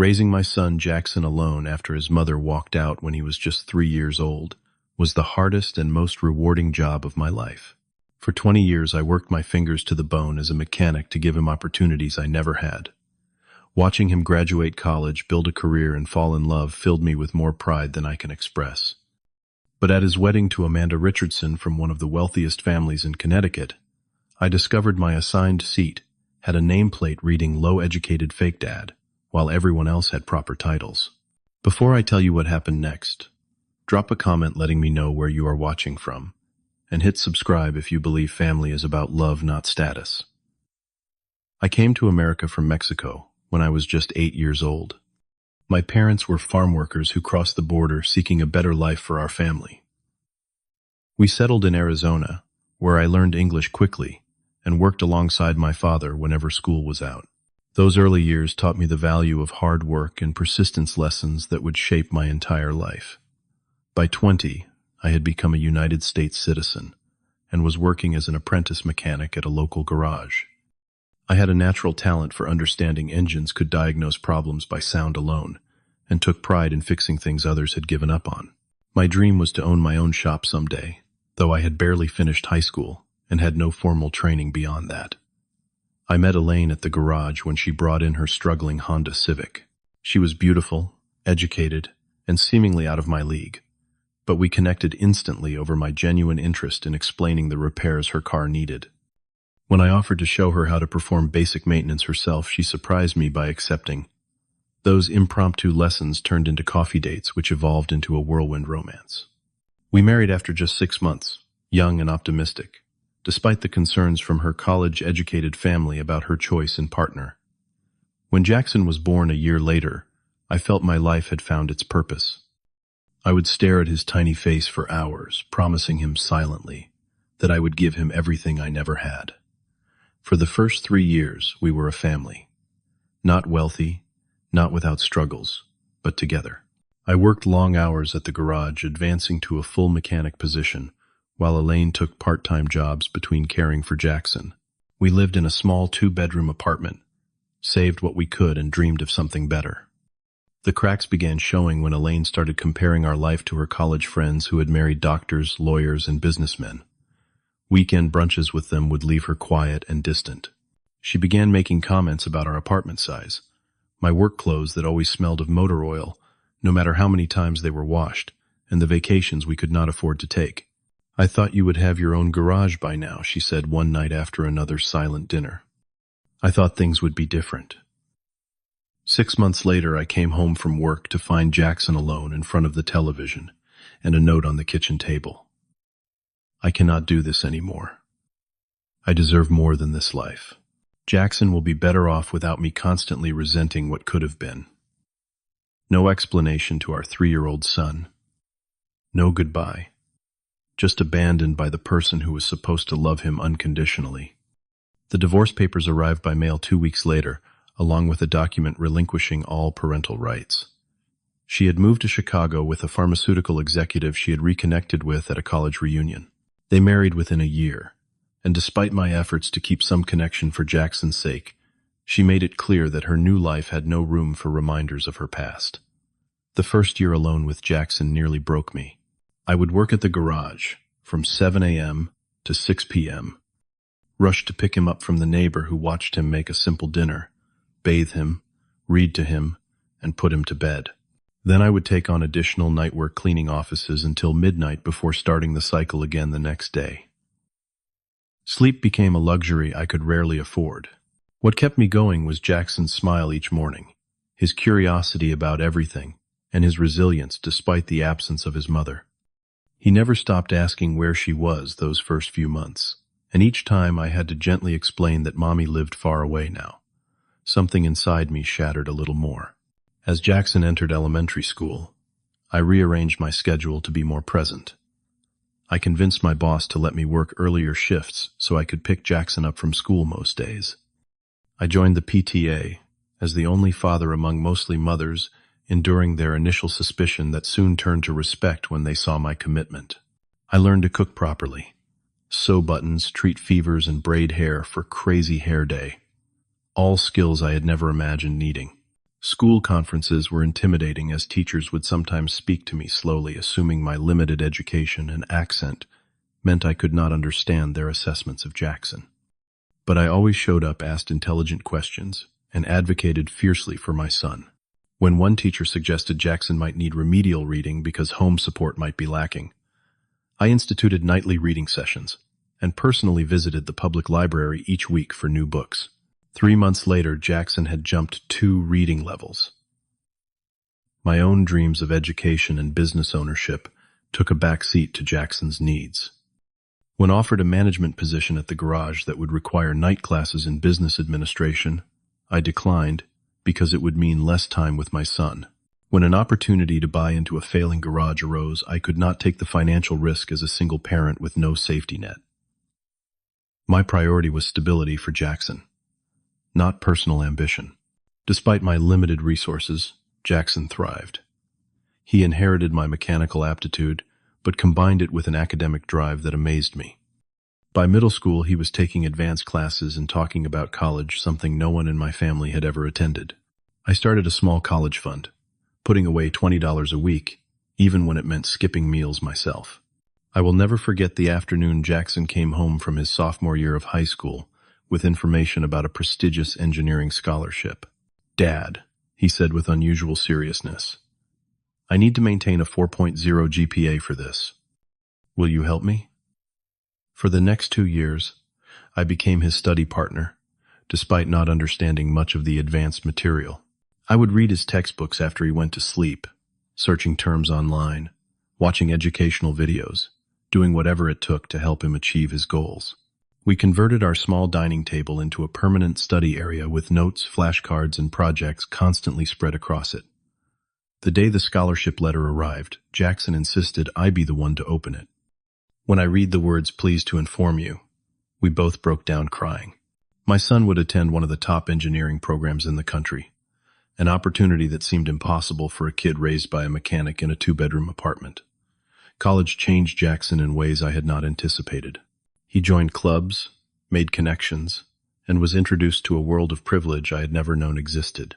Raising my son Jackson alone after his mother walked out when he was just 3 years old was the hardest and most rewarding job of my life. For 20 years, I worked my fingers to the bone as a mechanic to give him opportunities I never had. Watching him graduate college, build a career, and fall in love filled me with more pride than I can express. But at his wedding to Amanda Richardson from one of the wealthiest families in Connecticut, I discovered my assigned seat had a nameplate reading low-educated fake dad, while everyone else had proper titles. Before I tell you what happened next, drop a comment letting me know where you are watching from, and hit subscribe if you believe family is about love, not status. I came to America from Mexico when I was just 8 years old. My parents were farm workers who crossed the border seeking a better life for our family. We settled in Arizona, where I learned English quickly and worked alongside my father whenever school was out. Those early years taught me the value of hard work and persistence, lessons that would shape my entire life. By 20, I had become a United States citizen and was working as an apprentice mechanic at a local garage. I had a natural talent for understanding engines, could diagnose problems by sound alone, and took pride in fixing things others had given up on. My dream was to own my own shop someday, though I had barely finished high school and had no formal training beyond that. I met Elaine at the garage when she brought in her struggling Honda Civic. She was beautiful, educated, and seemingly out of my league, but we connected instantly over my genuine interest in explaining the repairs her car needed. When I offered to show her how to perform basic maintenance herself, she surprised me by accepting. Those impromptu lessons turned into coffee dates, which evolved into a whirlwind romance. We married after just 6 months, young and optimistic, despite the concerns from her college-educated family about her choice in partner. When Jackson was born a year later, I felt my life had found its purpose. I would stare at his tiny face for hours, promising him silently that I would give him everything I never had. For the first 3 years, we were a family. Not wealthy, not without struggles, but together. I worked long hours at the garage, advancing to a full mechanic position, while Elaine took part-time jobs between caring for Jackson. We lived in a small 2-bedroom apartment, saved what we could, and dreamed of something better. The cracks began showing when Elaine started comparing our life to her college friends who had married doctors, lawyers, and businessmen. Weekend brunches with them would leave her quiet and distant. She began making comments about our apartment size, my work clothes that always smelled of motor oil, no matter how many times they were washed, and the vacations we could not afford to take. "I thought you would have your own garage by now," she said one night after another silent dinner. "I thought things would be different." 6 months later, I came home from work to find Jackson alone in front of the television and a note on the kitchen table. "I cannot do this anymore. I deserve more than this life. Jackson will be better off without me constantly resenting what could have been." No explanation to our 3-year-old son. No goodbye. Just abandoned by the person who was supposed to love him unconditionally. The divorce papers arrived by mail 2 weeks later, along with a document relinquishing all parental rights. She had moved to Chicago with a pharmaceutical executive she had reconnected with at a college reunion. They married within a year, and despite my efforts to keep some connection for Jackson's sake, she made it clear that her new life had no room for reminders of her past. The first year alone with Jackson nearly broke me. I would work at the garage from 7 a.m. to 6 p.m., rush to pick him up from the neighbor who watched him make a simple dinner, bathe him, read to him, and put him to bed. Then I would take on additional night work cleaning offices until midnight before starting the cycle again the next day. Sleep became a luxury I could rarely afford. What kept me going was Jackson's smile each morning, his curiosity about everything, and his resilience despite the absence of his mother. He never stopped asking where she was those first few months, and each time I had to gently explain that Mommy lived far away now. Something inside me shattered a little more. As Jackson entered elementary school, I rearranged my schedule to be more present. I convinced my boss to let me work earlier shifts so I could pick Jackson up from school most days. I joined the PTA as the only father among mostly mothers, enduring their initial suspicion that soon turned to respect when they saw my commitment. I learned to cook properly, sew buttons, treat fevers, and braid hair for crazy hair day. All skills I had never imagined needing. School conferences were intimidating as teachers would sometimes speak to me slowly, assuming my limited education and accent meant I could not understand their assessments of Jackson. But I always showed up, asked intelligent questions, and advocated fiercely for my son. When one teacher suggested Jackson might need remedial reading because home support might be lacking, I instituted nightly reading sessions and personally visited the public library each week for new books. 3 months later, Jackson had jumped 2 reading levels. My own dreams of education and business ownership took a back seat to Jackson's needs. When offered a management position at the garage that would require night classes in business administration, I declined because it would mean less time with my son. When an opportunity to buy into a failing garage arose, I could not take the financial risk as a single parent with no safety net. My priority was stability for Jackson, not personal ambition. Despite my limited resources, Jackson thrived. He inherited my mechanical aptitude, but combined it with an academic drive that amazed me. By middle school, he was taking advanced classes and talking about college, something no one in my family had ever attended. I started a small college fund, putting away $20 a week, even when it meant skipping meals myself. I will never forget the afternoon Jackson came home from his sophomore year of high school with information about a prestigious engineering scholarship. "Dad," he said with unusual seriousness, "I need to maintain a 4.0 GPA for this. Will you help me?" For the next 2 years, I became his study partner, despite not understanding much of the advanced material. I would read his textbooks after he went to sleep, searching terms online, watching educational videos, doing whatever it took to help him achieve his goals. We converted our small dining table into a permanent study area with notes, flashcards, and projects constantly spread across it. The day the scholarship letter arrived, Jackson insisted I be the one to open it. When I read the words "pleased to inform you," we both broke down crying. My son would attend one of the top engineering programs in the country, an opportunity that seemed impossible for a kid raised by a mechanic in a 2-bedroom apartment. College changed Jackson in ways I had not anticipated. He joined clubs, made connections, and was introduced to a world of privilege I had never known existed.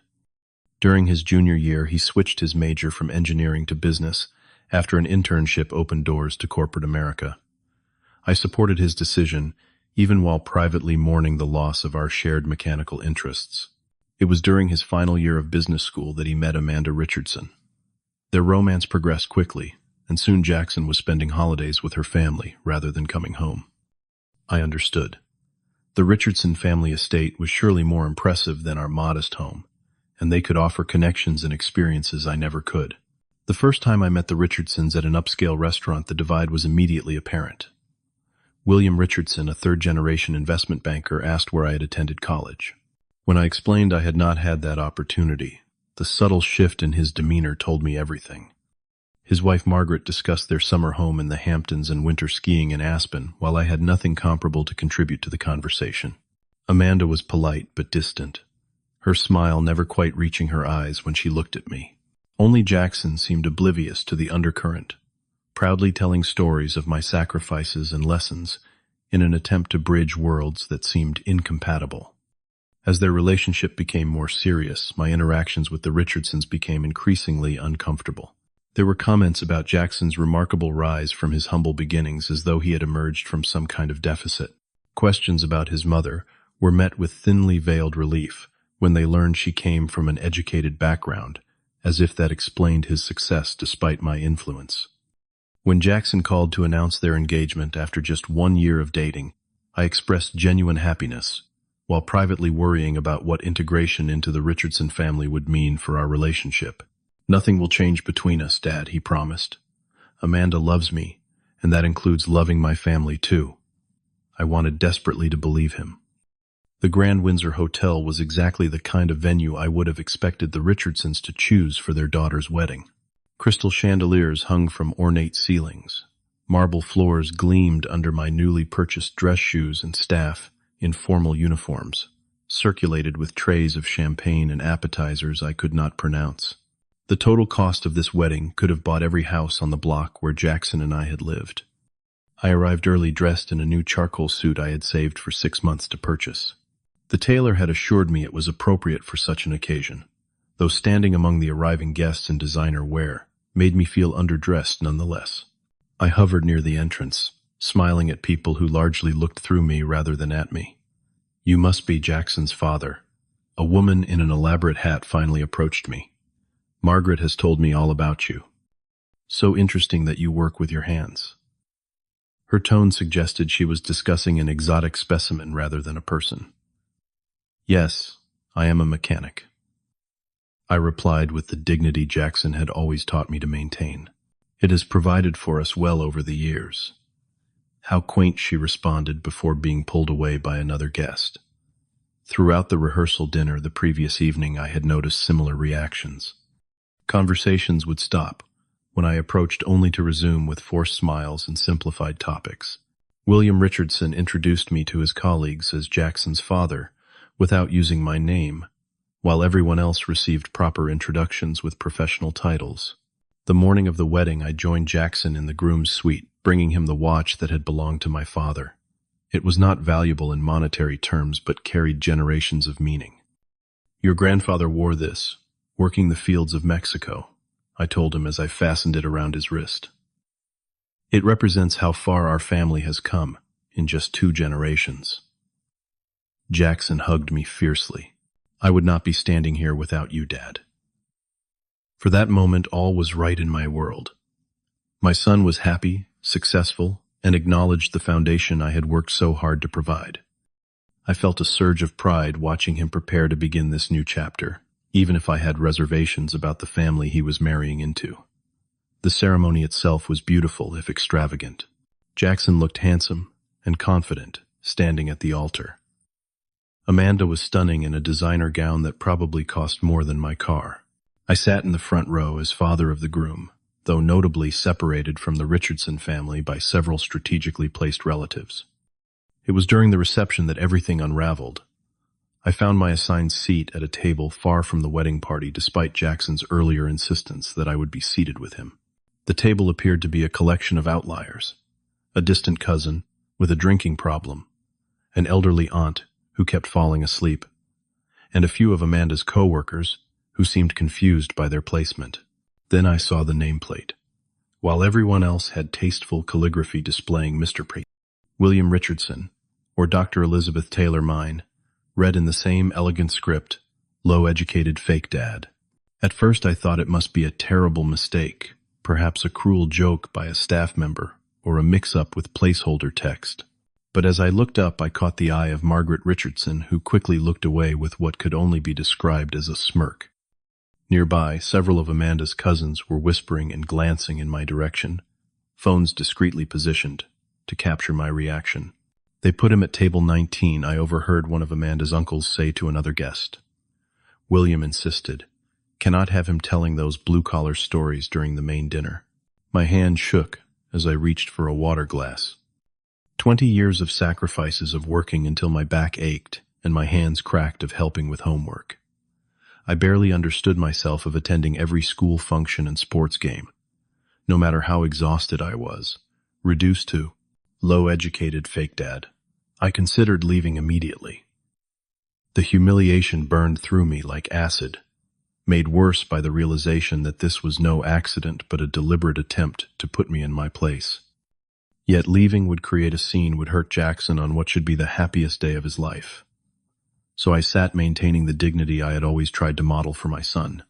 During his junior year, he switched his major from engineering to business after an internship opened doors to corporate America. I supported his decision, even while privately mourning the loss of our shared mechanical interests. It was during his final year of business school that he met Amanda Richardson. Their romance progressed quickly, and soon Jackson was spending holidays with her family rather than coming home. I understood. The Richardson family estate was surely more impressive than our modest home, and they could offer connections and experiences I never could. The first time I met the Richardsons at an upscale restaurant, the divide was immediately apparent. William Richardson, a third-generation investment banker, asked where I had attended college. When I explained I had not had that opportunity, the subtle shift in his demeanor told me everything. His wife Margaret discussed their summer home in the Hamptons and winter skiing in Aspen, while I had nothing comparable to contribute to the conversation. Amanda was polite but distant, her smile never quite reaching her eyes when she looked at me. Only Jackson seemed oblivious to the undercurrent, proudly telling stories of my sacrifices and lessons in an attempt to bridge worlds that seemed incompatible. As their relationship became more serious, my interactions with the Richardsons became increasingly uncomfortable. There were comments about Jackson's remarkable rise from his humble beginnings as though he had emerged from some kind of deficit. Questions about his mother were met with thinly veiled relief when they learned she came from an educated background, as if that explained his success despite my influence. When Jackson called to announce their engagement after just 1 year of dating, I expressed genuine happiness, while privately worrying about what integration into the Richardson family would mean for our relationship. "Nothing will change between us, Dad," he promised. "Amanda loves me, and that includes loving my family too." I wanted desperately to believe him. The Grand Windsor Hotel was exactly the kind of venue I would have expected the Richardsons to choose for their daughter's wedding. Crystal chandeliers hung from ornate ceilings. Marble floors gleamed under my newly purchased dress shoes, and staff, in formal uniforms, circulated with trays of champagne and appetizers I could not pronounce. The total cost of this wedding could have bought every house on the block where Jackson and I had lived. I arrived early, dressed in a new charcoal suit I had saved for 6 months to purchase. The tailor had assured me it was appropriate for such an occasion, though standing among the arriving guests in designer wear made me feel underdressed nonetheless. I hovered near the entrance, smiling at people who largely looked through me rather than at me. "You must be Jackson's father." A woman in an elaborate hat finally approached me. "Margaret has told me all about you. So interesting that you work with your hands." Her tone suggested she was discussing an exotic specimen rather than a person. "Yes, I am a mechanic," I replied with the dignity Jackson had always taught me to maintain. "It has provided for us well over the years." "How quaint," she responded before being pulled away by another guest. Throughout the rehearsal dinner the previous evening I had noticed similar reactions. Conversations would stop when I approached only to resume with forced smiles and simplified topics. William Richardson introduced me to his colleagues as Jackson's father without using my name, while everyone else received proper introductions with professional titles. The morning of the wedding I joined Jackson in the groom's suite, bringing him the watch that had belonged to my father. It was not valuable in monetary terms but carried generations of meaning. "Your grandfather wore this, working the fields of Mexico," I told him as I fastened it around his wrist. "It represents how far our family has come in just 2 generations." Jackson hugged me fiercely. "I would not be standing here without you, Dad." For that moment, all was right in my world. My son was happy, successful, and acknowledged the foundation I had worked so hard to provide. I felt a surge of pride watching him prepare to begin this new chapter, even if I had reservations about the family he was marrying into. The ceremony itself was beautiful, if extravagant. Jackson looked handsome and confident, standing at the altar. Amanda was stunning in a designer gown that probably cost more than my car. I sat in the front row as father of the groom, though notably separated from the Richardson family by several strategically placed relatives. It was during the reception that everything unraveled. I found my assigned seat at a table far from the wedding party despite Jackson's earlier insistence that I would be seated with him. The table appeared to be a collection of outliers: a distant cousin with a drinking problem, an elderly aunt who kept falling asleep, and a few of Amanda's co-workers who seemed confused by their placement. Then I saw the nameplate. While everyone else had tasteful calligraphy displaying Mr. William Richardson, or Dr. Elizabeth Taylor mine, read in the same elegant script, "Low-educated fake dad." At first I thought it must be a terrible mistake, perhaps a cruel joke by a staff member, or a mix-up with placeholder text. But as I looked up, I caught the eye of Margaret Richardson, who quickly looked away with what could only be described as a smirk. Nearby, several of Amanda's cousins were whispering and glancing in my direction, phones discreetly positioned to capture my reaction. "They put him at table 19, I overheard one of Amanda's uncles say to another guest. William insisted, "Cannot have him telling those blue-collar stories during the main dinner." My hand shook as I reached for a water glass. 20 years of sacrifices of working until my back ached and my hands cracked of helping with homework. I barely understood myself of attending every school function and sports game, no matter how exhausted I was, reduced to low-educated fake dad. I considered leaving immediately. The humiliation burned through me like acid, made worse by the realization that this was no accident but a deliberate attempt to put me in my place. Yet leaving would create a scene, would hurt Jackson on what should be the happiest day of his life. So I sat maintaining the dignity I had always tried to model for my son.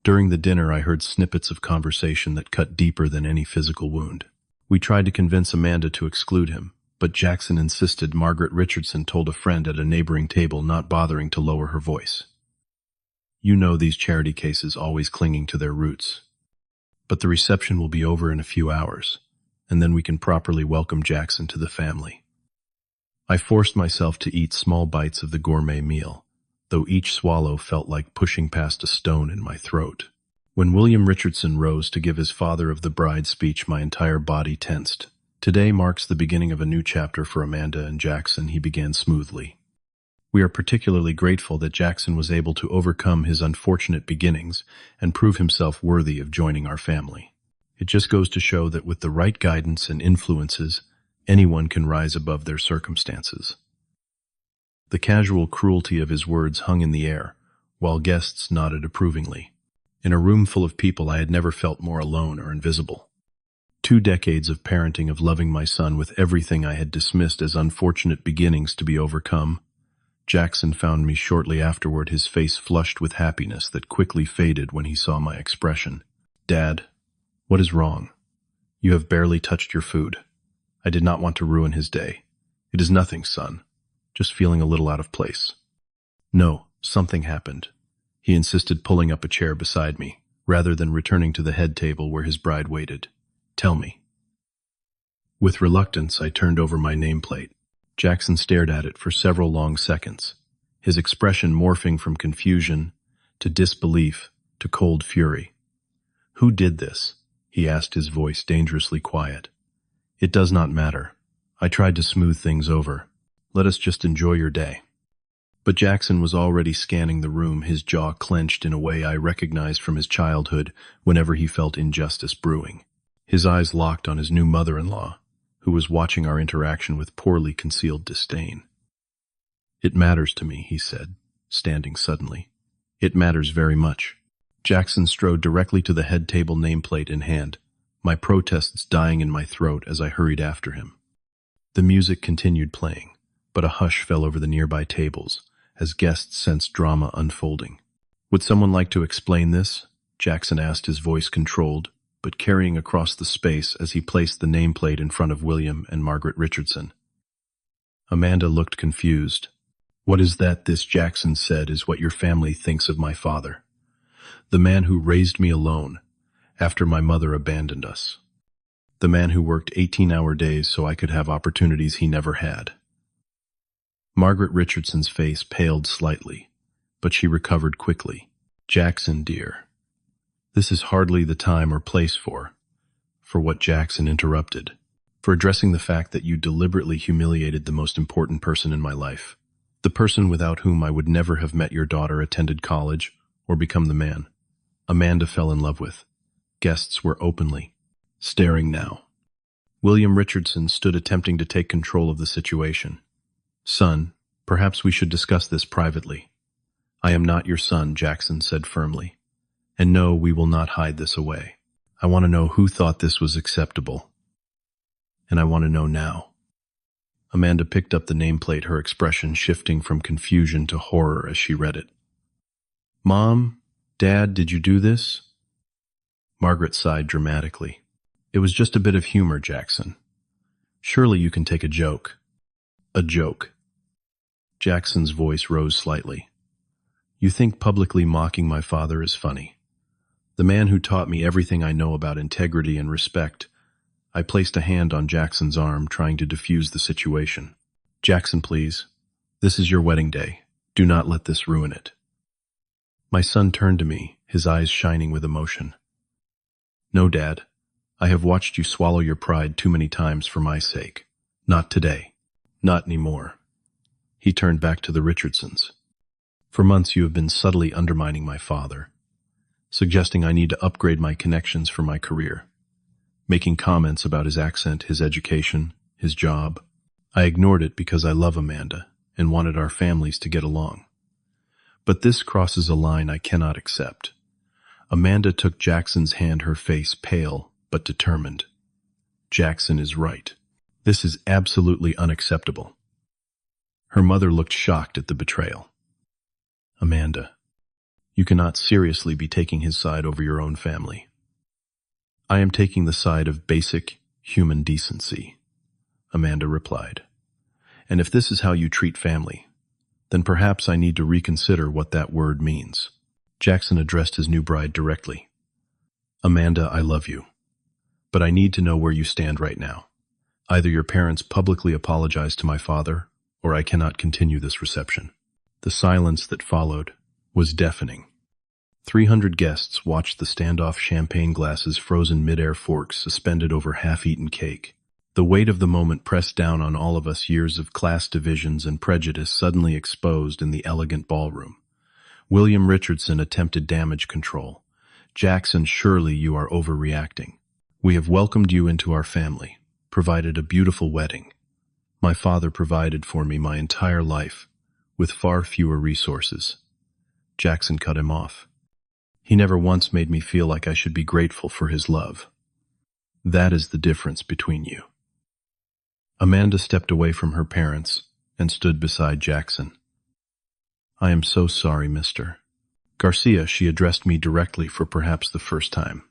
During the dinner I heard snippets of conversation that cut deeper than any physical wound. We tried to convince Amanda to exclude him, but Jackson insisted. Margaret Richardson told a friend at a neighboring table, not bothering to lower her voice. "You know these charity cases always clinging to their roots. But the reception will be over in a few hours, and then we can properly welcome Jackson to the family." I forced myself to eat small bites of the gourmet meal, though each swallow felt like pushing past a stone in my throat. When William Richardson rose to give his father of the bride speech, my entire body tensed. "Today marks the beginning of a new chapter for Amanda and Jackson," he began smoothly. "We are particularly grateful that Jackson was able to overcome his unfortunate beginnings and prove himself worthy of joining our family. It just goes to show that with the right guidance and influences, anyone can rise above their circumstances." The casual cruelty of his words hung in the air, while guests nodded approvingly. In a room full of people, I had never felt more alone or invisible. 2 decades of parenting, of loving my son with everything I had dismissed as unfortunate beginnings to be overcome. Jackson found me shortly afterward, his face flushed with happiness that quickly faded when he saw my expression. "Dad, what is wrong? You have barely touched your food." I did not want to ruin his day. "It is nothing, son. Just feeling a little out of place." "No, something happened." He insisted, pulling up a chair beside me, rather than returning to the head table where his bride waited. "Tell me." With reluctance, I turned over my nameplate. Jackson stared at it for several long seconds, his expression morphing from confusion to disbelief to cold fury. "Who did this?" he asked, his voice dangerously quiet. "It does not matter. I tried to smooth things over. Let us just enjoy your day." But Jackson was already scanning the room, his jaw clenched in a way I recognized from his childhood whenever he felt injustice brewing. His eyes locked on his new mother-in-law, who was watching our interaction with poorly concealed disdain. "It matters to me," he said, standing suddenly. "It matters very much." Jackson strode directly to the head table, nameplate in hand, my protests dying in my throat as I hurried after him. The music continued playing, but a hush fell over the nearby tables as guests sensed drama unfolding. "Would someone like to explain this?" Jackson asked, his voice controlled, but carrying across the space as he placed the nameplate in front of William and Margaret Richardson. Amanda looked confused. "What is that? This," Jackson said, "is what your family thinks of my father. The man who raised me alone after my mother abandoned us. The man who worked 18-hour days so I could have opportunities he never had." Margaret Richardson's face paled slightly, but she recovered quickly. "Jackson, dear, this is hardly the time or place for what." Jackson interrupted. "For addressing the fact that you deliberately humiliated the most important person in my life. The person without whom I would never have met your daughter, attended college, or become the man Amanda fell in love with." Guests were openly staring now. William Richardson stood, attempting to take control of the situation. "Son, perhaps we should discuss this privately." "I am not your son," Jackson said firmly. "And no, we will not hide this away. I want to know who thought this was acceptable. And I want to know now." Amanda picked up the nameplate, her expression shifting from confusion to horror as she read it. "Mom, Dad, did you do this?" Margaret sighed dramatically. "It was just a bit of humor, Jackson. Surely you can take a joke." "A joke?" Jackson's voice rose slightly. "You think publicly mocking my father is funny? The man who taught me everything I know about integrity and respect." I placed a hand on Jackson's arm, trying to defuse the situation. "Jackson, please. This is your wedding day. Do not let this ruin it." My son turned to me, his eyes shining with emotion. "No, Dad. I have watched you swallow your pride too many times for my sake. Not today. Not anymore." He turned back to the Richardsons. "For months you have been subtly undermining my father, suggesting I need to upgrade my connections for my career, making comments about his accent, his education, his job. I ignored it because I love Amanda and wanted our families to get along. But this crosses a line I cannot accept." Amanda took Jackson's hand, her face pale but determined. "Jackson is right. This is absolutely unacceptable." Her mother looked shocked at the betrayal. "Amanda, you cannot seriously be taking his side over your own family." "I am taking the side of basic human decency," Amanda replied. "And if this is how you treat family, then perhaps I need to reconsider what that word means." Jackson addressed his new bride directly. "Amanda, I love you, but I need to know where you stand right now. Either your parents publicly apologize to my father, or I cannot continue this reception." The silence that followed was deafening. 300 guests watched the standoff, champagne glasses frozen mid-air, forks suspended over half-eaten cake. The weight of the moment pressed down on all of us, years of class divisions and prejudice suddenly exposed in the elegant ballroom. William Richardson attempted damage control. "Jackson, surely you are overreacting. We have welcomed you into our family, provided a beautiful wedding. My father provided for me my entire life, with far fewer resources. Jackson cut him off. He never once made me feel like I should be grateful for his love. That is the difference between you. Amanda stepped away from her parents and stood beside Jackson. I am so sorry, Mr. Garcia, she addressed me directly for perhaps the first time.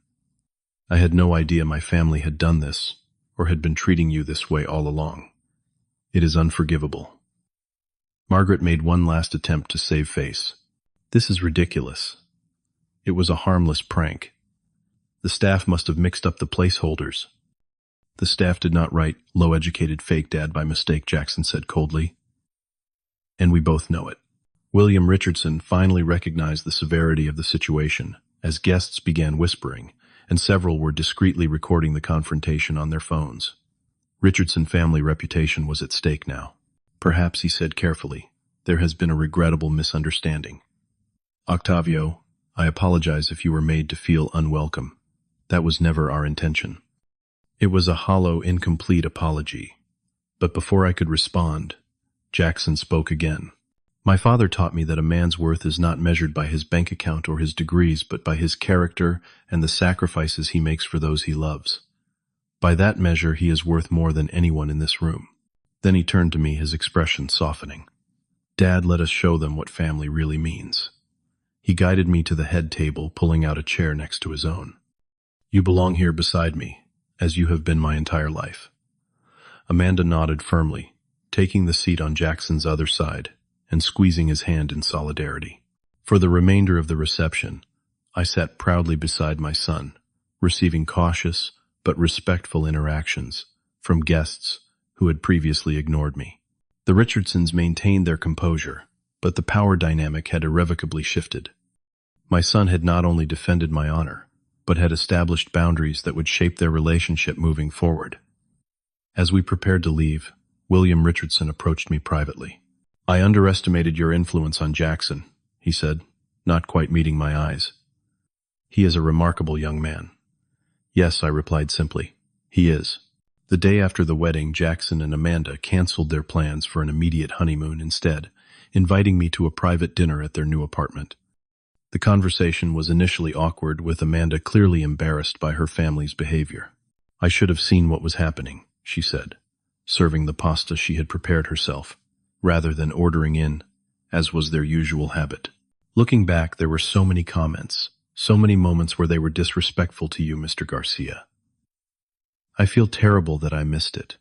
I had no idea my family had done this or had been treating you this way all along. It is unforgivable. Margaret made one last attempt to save face. This is ridiculous. It was a harmless prank. The staff must have mixed up the placeholders. The staff did not write low-educated fake dad by mistake, Jackson said coldly. And we both know it. William Richardson finally recognized the severity of the situation as guests began whispering, and several were discreetly recording the confrontation on their phones. Richardson family reputation was at stake now. Perhaps, he said carefully, there has been a regrettable misunderstanding. Octavio, I apologize if you were made to feel unwelcome. That was never our intention. It was a hollow, incomplete apology. But before I could respond, Jackson spoke again. My father taught me that a man's worth is not measured by his bank account or his degrees, but by his character and the sacrifices he makes for those he loves. By that measure, he is worth more than anyone in this room. Then he turned to me, his expression softening. Dad, let us show them what family really means. He guided me to the head table, pulling out a chair next to his own. You belong here beside me, as you have been my entire life. Amanda nodded firmly, taking the seat on Jackson's other side and squeezing his hand in solidarity. For the remainder of the reception, I sat proudly beside my son, receiving cautious but respectful interactions from guests who had previously ignored me. The Richardsons maintained their composure, but the power dynamic had irrevocably shifted. My son had not only defended my honor, but had established boundaries that would shape their relationship moving forward. As we prepared to leave, William Richardson approached me privately. I underestimated your influence on Jackson, he said, not quite meeting my eyes. He is a remarkable young man. Yes, I replied simply. He is. The day after the wedding, Jackson and Amanda canceled their plans for an immediate honeymoon instead, inviting me to a private dinner at their new apartment. The conversation was initially awkward, with Amanda clearly embarrassed by her family's behavior. I should have seen what was happening, she said, serving the pasta she had prepared herself, rather than ordering in, as was their usual habit. Looking back, there were so many comments, so many moments where they were disrespectful to you, Mr. Garcia. I feel terrible that I missed it.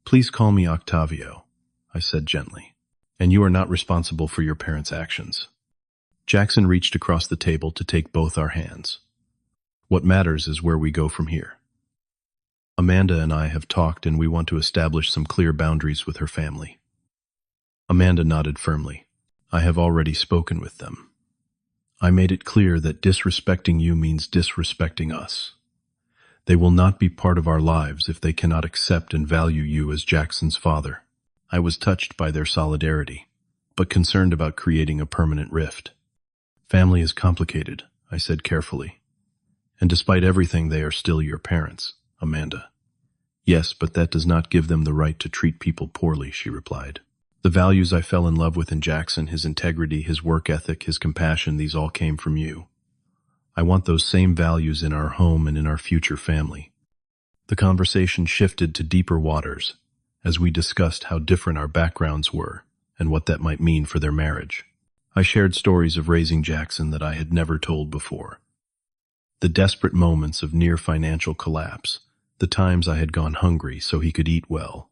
Please call me Octavio, I said gently, and you are not responsible for your parents' actions. Jackson reached across the table to take both our hands. What matters is where we go from here. Amanda and I have talked, and we want to establish some clear boundaries with her family. Amanda nodded firmly. I have already spoken with them. I made it clear that disrespecting you means disrespecting us. They will not be part of our lives if they cannot accept and value you as Jackson's father. I was touched by their solidarity, but concerned about creating a permanent rift. Family is complicated, I said carefully. And despite everything, they are still your parents, Amanda. Yes, but that does not give them the right to treat people poorly, she replied. The values I fell in love with in Jackson, his integrity, his work ethic, his compassion, these all came from you. I want those same values in our home and in our future family. The conversation shifted to deeper waters as we discussed how different our backgrounds were and what that might mean for their marriage. I shared stories of raising Jackson that I had never told before. The desperate moments of near financial collapse, the times I had gone hungry so he could eat well,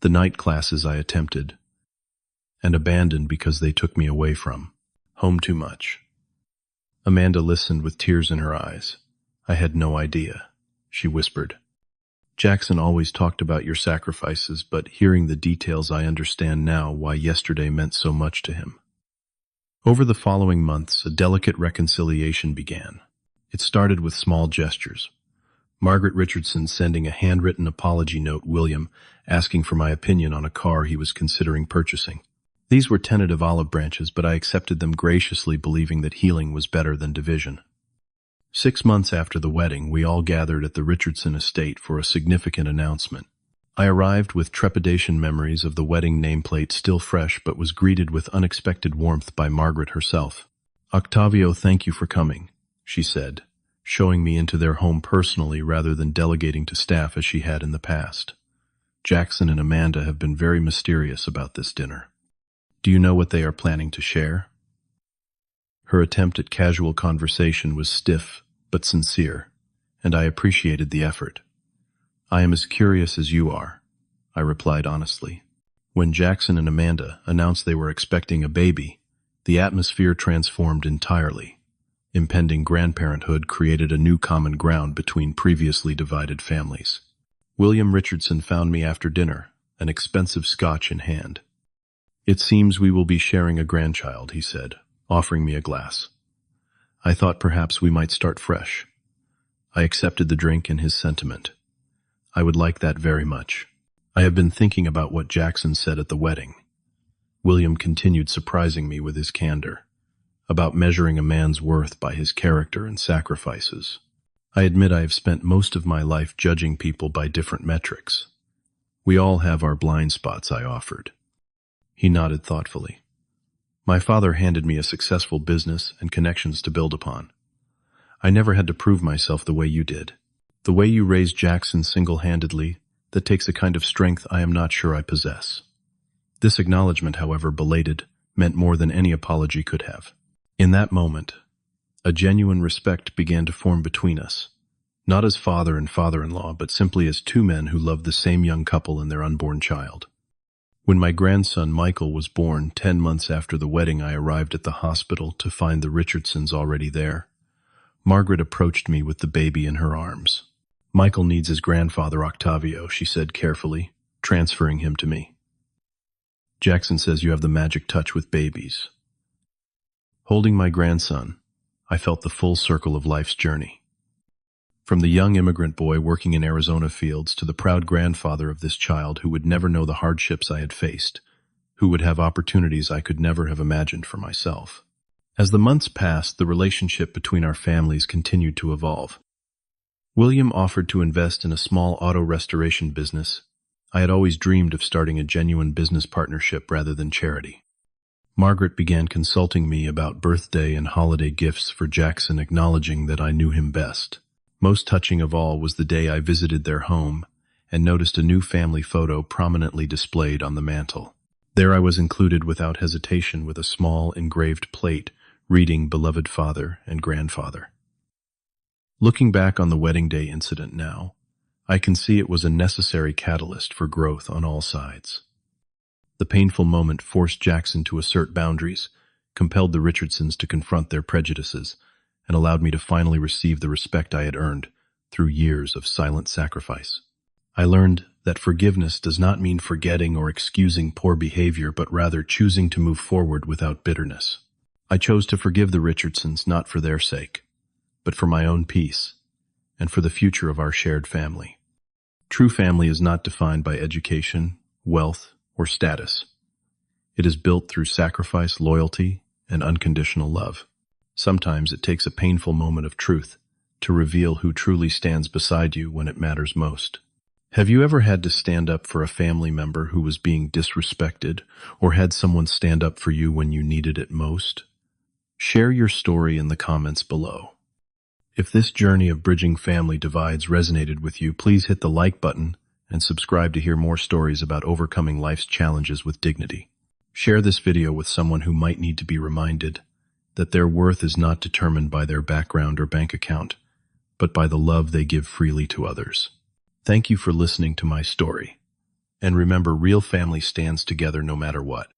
the night classes I attempted and abandoned because they took me away from home too much. Amanda listened with tears in her eyes. I had no idea, she whispered. Jackson always talked about your sacrifices, but hearing the details, I understand now why yesterday meant so much to him. Over the following months, a delicate reconciliation began. It started with small gestures. Margaret Richardson sending a handwritten apology note, William asking for my opinion on a car he was considering purchasing. These were tentative olive branches, but I accepted them graciously, believing that healing was better than division. 6 months after the wedding, we all gathered at the Richardson estate for a significant announcement. I arrived with trepidation, memories of the wedding nameplate still fresh, but was greeted with unexpected warmth by Margaret herself. "Octavio, thank you for coming," she said, showing me into their home personally rather than delegating to staff as she had in the past. "Jackson and Amanda have been very mysterious about this dinner. Do you know what they are planning to share?" Her attempt at casual conversation was stiff but sincere, and I appreciated the effort. "I am as curious as you are," I replied honestly. When Jackson and Amanda announced they were expecting a baby, the atmosphere transformed entirely. Impending grandparenthood created a new common ground between previously divided families. William Richardson found me after dinner, an expensive scotch in hand. "It seems we will be sharing a grandchild," he said, offering me a glass. I thought perhaps we might start fresh. I accepted the drink and his sentiment. "I would like that very much. I have been thinking about what Jackson said at the wedding." William continued surprising me with his candor, about measuring a man's worth by his character and sacrifices. "I admit I have spent most of my life judging people by different metrics. We all have our blind spots," I offered. He nodded thoughtfully. "My father handed me a successful business and connections to build upon. I never had to prove myself the way you did. The way you raised Jackson single-handedly, that takes a kind of strength I am not sure I possess." This acknowledgement, however belated, meant more than any apology could have. In that moment, a genuine respect began to form between us, not as father and father-in-law, but simply as two men who loved the same young couple and their unborn child. When my grandson Michael was born 10 months after the wedding, I arrived at the hospital to find the Richardsons already there. Margaret approached me with the baby in her arms. "Michael needs his grandfather, Octavio," she said carefully, transferring him to me. "Jackson says you have the magic touch with babies." Holding my grandson, I felt the full circle of life's journey. From the young immigrant boy working in Arizona fields to the proud grandfather of this child who would never know the hardships I had faced, who would have opportunities I could never have imagined for myself. As the months passed, the relationship between our families continued to evolve. William offered to invest in a small auto restoration business. I had always dreamed of starting a genuine business partnership rather than charity. Margaret began consulting me about birthday and holiday gifts for Jackson, acknowledging that I knew him best. Most touching of all was the day I visited their home and noticed a new family photo prominently displayed on the mantel. There I was included without hesitation with a small engraved plate reading "Beloved Father and Grandfather." Looking back on the wedding day incident now, I can see it was a necessary catalyst for growth on all sides. The painful moment forced Jackson to assert boundaries, compelled the Richardsons to confront their prejudices, and allowed me to finally receive the respect I had earned through years of silent sacrifice. I learned that forgiveness does not mean forgetting or excusing poor behavior, but rather choosing to move forward without bitterness. I chose to forgive the Richardsons not for their sake, but for my own peace and for the future of our shared family. True family is not defined by education, wealth, or status. It is built through sacrifice, loyalty, and unconditional love. Sometimes it takes a painful moment of truth to reveal who truly stands beside you when it matters most. Have you ever had to stand up for a family member who was being disrespected, or had someone stand up for you when you needed it most? Share your story in the comments below. If this journey of bridging family divides resonated with you, please hit the like button and subscribe to hear more stories about overcoming life's challenges with dignity. Share this video with someone who might need to be reminded that their worth is not determined by their background or bank account, but by the love they give freely to others. Thank you for listening to my story. And remember, real family stands together no matter what.